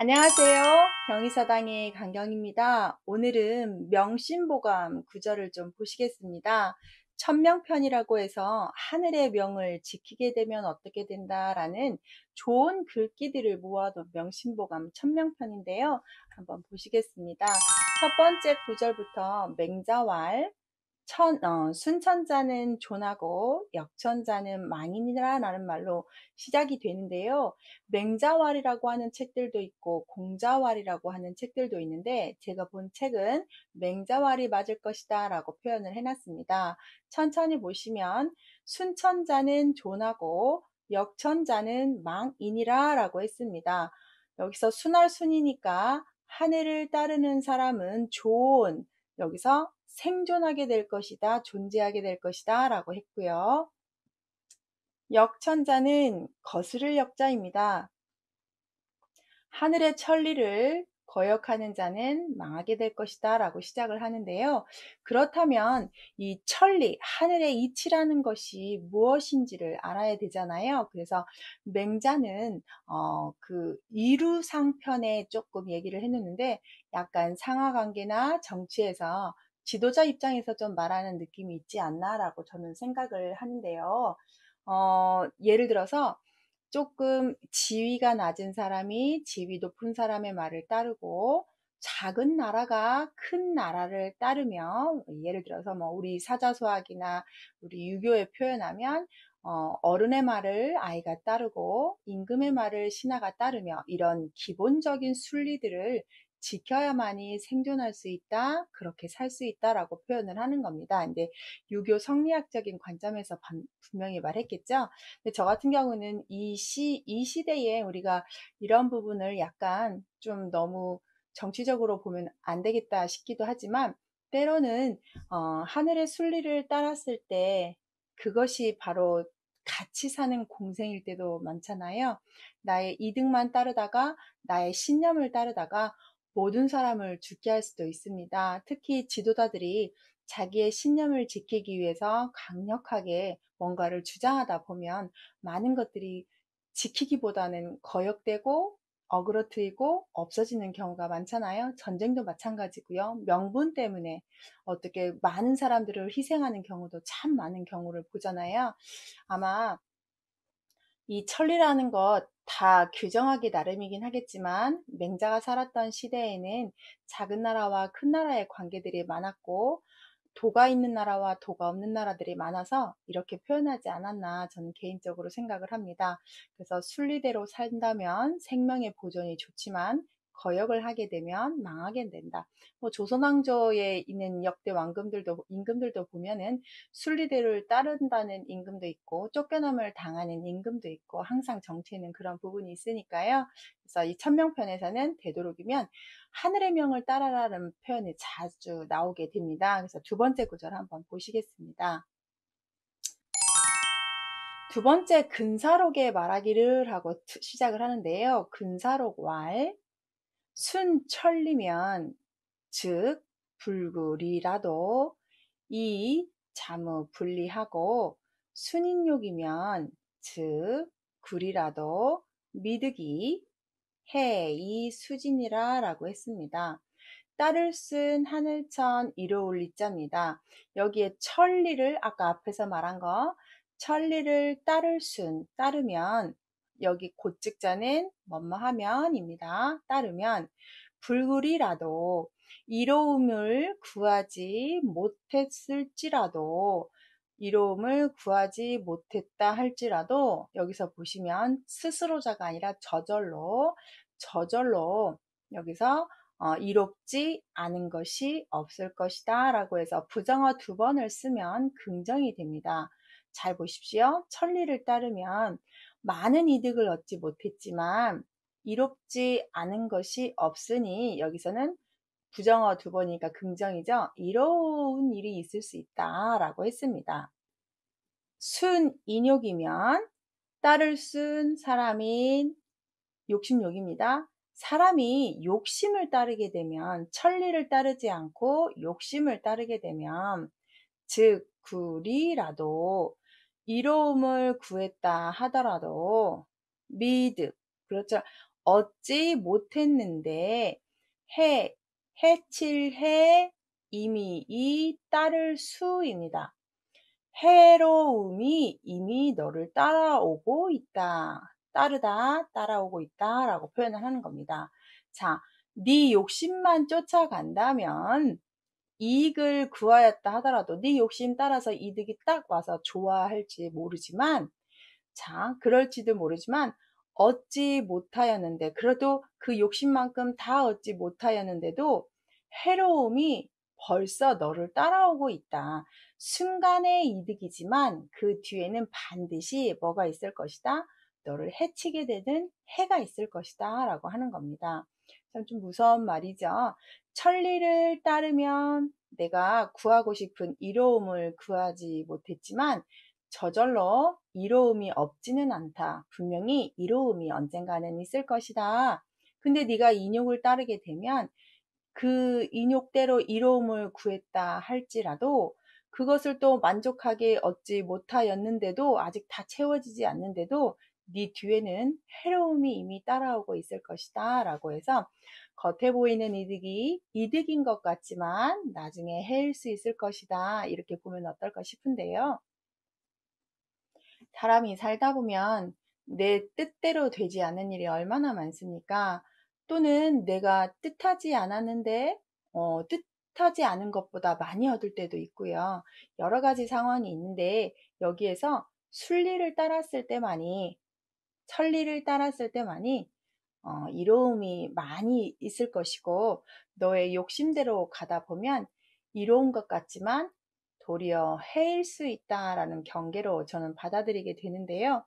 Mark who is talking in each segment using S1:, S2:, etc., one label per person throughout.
S1: 안녕하세요. 경의사당의 강경입니다. 오늘은 명심보감 구절을 좀 보시겠습니다. 천명편이라고 해서 하늘의 명을 지키게 되면 어떻게 된다라는 좋은 글귀들을 모아둔 명심보감 천명편인데요. 한번 보시겠습니다. 첫 번째 구절부터 맹자왈, 순천자는 존하고 역천자는 망인이라는 말로 시작이 되는데요. 맹자왈이라고 하는 책들도 있고 공자왈이라고 하는 책들도 있는데 제가 본 책은 맹자왈이 맞을 것이다 라고 표현을 해놨습니다. 천천히 보시면 순천자는 존하고 역천자는 망인이라 라고 했습니다. 여기서 순할 순이니까 하늘을 따르는 사람은 존, 여기서 생존하게 될 것이다, 존재하게 될 것이다 라고 했고요. 역천자는 거스를 역자입니다. 하늘의 천리를 거역하는 자는 망하게 될 것이다 라고 시작을 하는데요. 그렇다면 이 천리, 하늘의 이치라는 것이 무엇인지를 알아야 되잖아요. 그래서 맹자는 그 이루상편에 조금 얘기를 해놓는데 약간 상하관계나 정치에서 지도자 입장에서 좀 말하는 느낌이 있지 않나 라고 저는 생각을 하는데요. 예를 들어서 조금 지위가 낮은 사람이 지위 높은 사람의 말을 따르고 작은 나라가 큰 나라를 따르며 예를 들어서 뭐 우리 사자소학이나 우리 유교에 표현하면 어른의 말을 아이가 따르고 임금의 말을 신하가 따르며 이런 기본적인 순리들을 지켜야만이 생존할 수 있다, 그렇게 살 수 있다라고 표현을 하는 겁니다. 근데 유교 성리학적인 관점에서 분명히 말했겠죠. 근데 저 같은 경우는 이 시대에 우리가 이런 부분을 약간 좀 너무 정치적으로 보면 안 되겠다 싶기도 하지만 때로는 하늘의 순리를 따랐을 때 그것이 바로 같이 사는 공생일 때도 많잖아요. 나의 이득만 따르다가 나의 신념을 따르다가 모든 사람을 죽게 할 수도 있습니다. 특히 지도자들이 자기의 신념을 지키기 위해서 강력하게 뭔가를 주장하다 보면 많은 것들이 지키기보다는 거역되고 어그러뜨리고 없어지는 경우가 많잖아요. 전쟁도 마찬가지고요. 명분 때문에 어떻게 많은 사람들을 희생하는 경우도 참 많은 경우를 보잖아요. 아마 이 천리라는 것 다 규정하기 나름이긴 하겠지만 맹자가 살았던 시대에는 작은 나라와 큰 나라의 관계들이 많았고 도가 있는 나라와 도가 없는 나라들이 많아서 이렇게 표현하지 않았나 저는 개인적으로 생각을 합니다. 그래서 순리대로 산다면 생명의 보존이 좋지만 거역을 하게 되면 망하게 된다. 뭐 조선왕조에 있는 역대 왕금들도 임금들도 보면은 순리대로를 따른다는 임금도 있고 쫓겨남을 당하는 임금도 있고 항상 정치에는 그런 부분이 있으니까요. 그래서 이 천명편에서는 되도록이면 하늘의 명을 따라라는 표현이 자주 나오게 됩니다. 그래서 두 번째 구절 한번 보시겠습니다. 두 번째 근사록에 말하기를 하고 시작을 하는데요. 근사록 왈 순천리면 즉 불구리라도 이 자무 분리하고 순인욕이면 즉 구리라도 미득이 해 이 수진이라 라고 했습니다. 딸을 쓴 하늘천 이로울 리자입니다. 여기에 천리를 아까 앞에서 말한 거 천리를 따를 순 따르면 여기 곧즉자는 뭐뭐하면입니다. 따르면 불굴이라도 이로움을 구하지 못했을지라도 이로움을 구하지 못했다 할지라도 여기서 보시면 스스로자가 아니라 저절로 여기서 이롭지 않은 것이 없을 것이다 라고 해서 부정어 두 번을 쓰면 긍정이 됩니다. 잘 보십시오. 천리를 따르면 많은 이득을 얻지 못했지만 이롭지 않은 것이 없으니 여기서는 부정어 두 번이니까 긍정이죠. 이로운 일이 있을 수 있다 라고 했습니다. 순인욕이면 딸을 쓴 사람인 욕심욕입니다. 사람이 욕심을 따르게 되면 천리를 따르지 않고 욕심을 따르게 되면 즉 구리라도 이로움을 구했다 하더라도 미득 그렇죠. 얻지 못했는데 해칠해 이미 이 따를 수입니다. 해로움이 이미 너를 따라오고 있다. 따르다, 따라오고 있다 라고 표현을 하는 겁니다. 자, 네 욕심만 쫓아간다면 이익을 구하였다 하더라도 네 욕심 따라서 이득이 딱 와서 좋아할지 모르지만, 자, 그럴지도 모르지만 얻지 못하였는데, 그래도 그 욕심만큼 다 얻지 못하였는데도 해로움이 벌써 너를 따라오고 있다. 순간의 이득이지만 그 뒤에는 반드시 뭐가 있을 것이다? 너를 해치게 되는 해가 있을 것이다 라고 하는 겁니다. 참 좀 무서운 말이죠. 천리를 따르면 내가 구하고 싶은 이로움을 구하지 못했지만 저절로 이로움이 없지는 않다. 분명히 이로움이 언젠가는 있을 것이다. 근데 네가 인욕을 따르게 되면 그 인욕대로 이로움을 구했다 할지라도 그것을 또 만족하게 얻지 못하였는데도, 아직 다 채워지지 않는데도 네 뒤에는 해로움이 이미 따라오고 있을 것이다 라고 해서, 겉에 보이는 이득이 이득인 것 같지만 나중에 해일 수 있을 것이다, 이렇게 보면 어떨까 싶은데요. 사람이 살다 보면 내 뜻대로 되지 않는 일이 얼마나 많습니까? 또는 내가 뜻하지 않았는데 뜻하지 않은 것보다 많이 얻을 때도 있고요. 여러 가지 상황이 있는데 여기에서 순리를 따랐을 때만이, 천리를 따랐을 때만이 이로움이 많이 있을 것이고, 너의 욕심대로 가다 보면 이로운 것 같지만 도리어 해일 수 있다라는 경계로 저는 받아들이게 되는데요.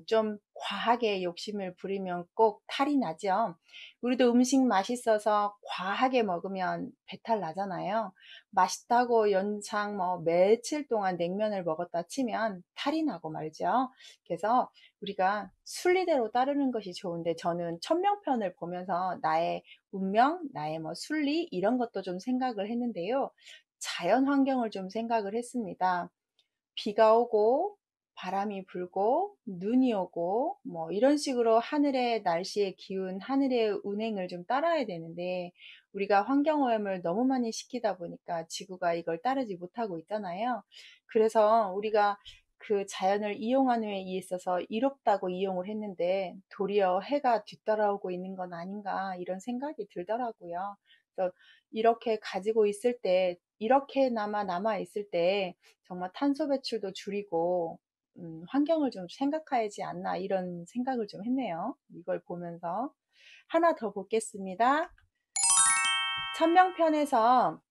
S1: 좀 과하게 욕심을 부리면 꼭 탈이 나죠. 우리도 음식 맛있어서 과하게 먹으면 배탈 나잖아요. 맛있다고 연상 며칠 동안 냉면을 먹었다 치면 탈이 나고 말죠. 그래서 우리가 순리대로 따르는 것이 좋은데, 저는 천명편을 보면서 나의 운명, 나의 순리 이런 것도 좀 생각을 했는데요. 자연 환경을 좀 생각을 했습니다. 비가 오고 바람이 불고 눈이 오고 이런 식으로 하늘의 날씨의 기운, 하늘의 운행을 좀 따라야 되는데 우리가 환경오염을 너무 많이 시키다 보니까 지구가 이걸 따르지 못하고 있잖아요. 그래서 우리가 그 자연을 이용하는 데 있어서 이롭다고 이용을 했는데 도리어 해가 뒤따라오고 있는 건 아닌가, 이런 생각이 들더라고요. 그래서 이렇게 가지고 있을 때, 이렇게나마 남아 있을 때 정말 탄소 배출도 줄이고 환경을 좀 생각해야지 않나, 이런 생각을 좀 했네요. 이걸 보면서 하나 더 보겠습니다. 천명편에서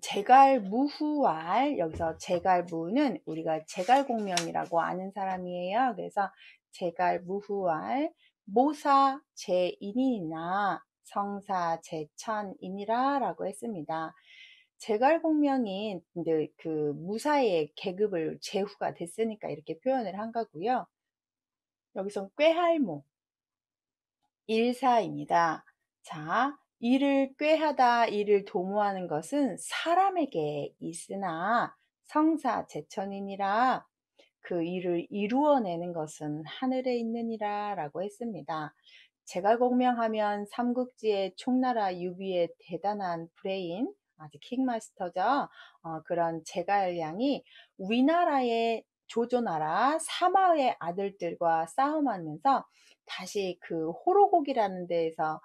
S1: 제갈무후왈, 여기서 제갈무는 우리가 제갈공명이라고 아는 사람이에요. 그래서 제갈무후왈 모사 제인이나 성사 제천이니라 라고 했습니다. 제갈공명인 근데 그 무사의 계급을 제후가 됐으니까 이렇게 표현을 한 거고요. 여기서 꾀할모 일사입니다. 자, 이를 꾀하다, 이를 도모하는 것은 사람에게 있으나 성사 제천이니라, 그 일을 이루어내는 것은 하늘에 있느니라 라고 했습니다. 제갈공명하면 삼국지의 총나라 유비의 대단한 브레인, 아주 킥마스터죠. 그런 제갈량이 위나라의 조조나라 사마의 아들들과 싸움하면서 다시 그 호로곡이라는 데에서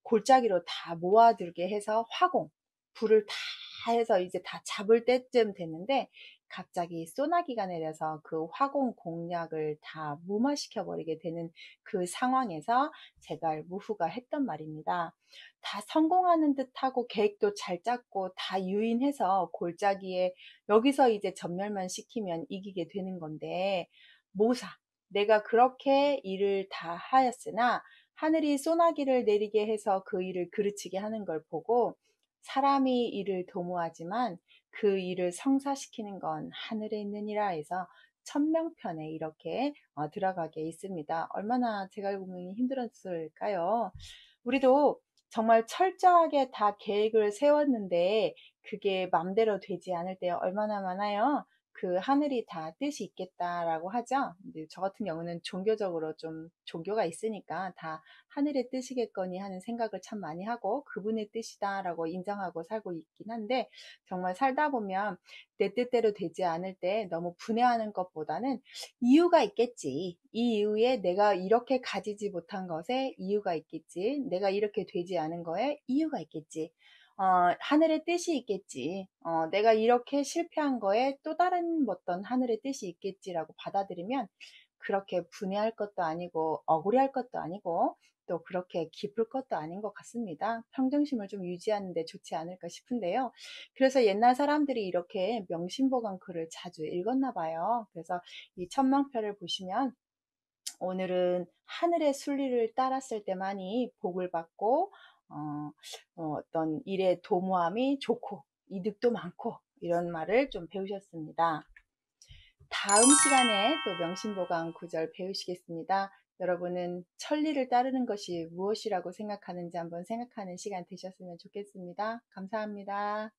S1: 골짜기로 다 모아들게 해서 화공, 불을 다 해서 이제 다 잡을 때쯤 됐는데 갑자기 소나기가 내려서 그 화공 공략을 다 무마시켜 버리게 되는 그 상황에서 제갈무후가 했던 말입니다. 다 성공하는 듯하고 계획도 잘 짰고 다 유인해서 골짜기에 여기서 이제 전멸만 시키면 이기게 되는 건데, 모사, 내가 그렇게 일을 다 하였으나 하늘이 소나기를 내리게 해서 그 일을 그르치게 하는 걸 보고 사람이 일을 도모하지만 그 일을 성사시키는 건 하늘에 있느니라 해서 천명편에 이렇게 들어가게 있습니다. 얼마나 제갈공명이 힘들었을까요? 우리도 정말 철저하게 다 계획을 세웠는데 그게 맘대로 되지 않을 때 얼마나 많아요. 그 하늘이 다 뜻이 있겠다라고 하죠. 근데 저 같은 경우는 종교적으로 좀 종교가 있으니까 다 하늘의 뜻이겠거니 하는 생각을 참 많이 하고 그분의 뜻이다라고 인정하고 살고 있긴 한데 정말 살다 보면 내 뜻대로 되지 않을 때 너무 분해하는 것보다는 이유가 있겠지. 이 이유에 내가 이렇게 가지지 못한 것에 이유가 있겠지. 내가 이렇게 되지 않은 거에 이유가 있겠지. 하늘의 뜻이 있겠지. 내가 이렇게 실패한 거에 또 다른 어떤 하늘의 뜻이 있겠지라고 받아들이면 그렇게 분해할 것도 아니고 억울해할 것도 아니고 또 그렇게 기쁠 것도 아닌 것 같습니다. 평정심을 좀 유지하는 데 좋지 않을까 싶은데요. 그래서 옛날 사람들이 이렇게 명심보감 글을 자주 읽었나 봐요. 그래서 이 천망표를 보시면 오늘은 하늘의 순리를 따랐을 때만이 복을 받고 어떤 일의 도모함이 좋고 이득도 많고 이런 말을 좀 배우셨습니다. 다음 시간에 또 명심보감 구절 배우시겠습니다. 여러분은 천리를 따르는 것이 무엇이라고 생각하는지 한번 생각하는 시간 되셨으면 좋겠습니다. 감사합니다.